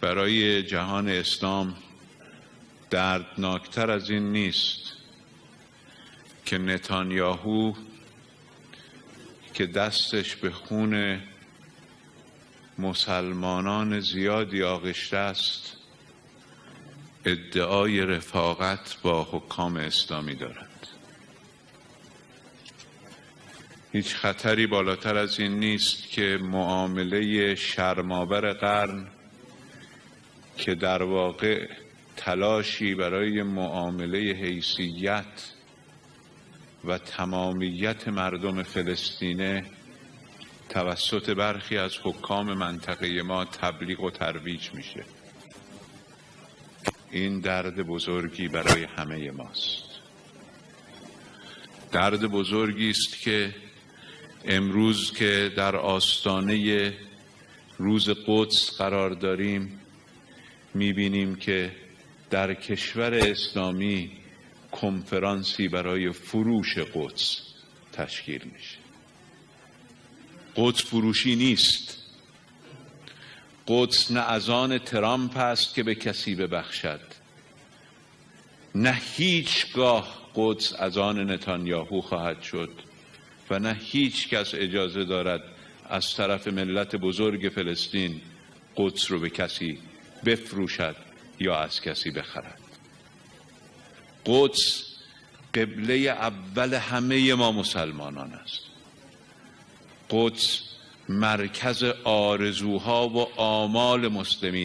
برای جهان اسلام دردناکتر از این نیست که نتانیاهو که دستش به خون مسلمانان زیادی آغشته است ادعای رفاقت با حکام اسلامی دارد. هیچ خطری بالاتر از این نیست که معامله شرم‌آور قرن که در واقع تلاشی برای معامله حیثیت و تمامیت مردم فلسطین توسط برخی از حکام منطقه ما تبلیغ و ترویج میشه. این درد بزرگی برای همه ماست. درد بزرگی است که امروز که در آستانه روز قدس قرار داریم میبینیم که در کشور اسلامی کنفرانسی برای فروش قدس تشکیل میشه. قدس فروشی نیست. قدس نه از آن ترامپ است که به کسی ببخشد، نه هیچگاه قدس از آن نتانیاهو خواهد شد و نه هیچ کس اجازه دارد از طرف ملت بزرگ فلسطین قدس رو به کسی بفروشد یا از کسی بخرد. قدس قبله اول همه ما مسلمانان است. قدس مرکز آرزوها و آمال مسلمین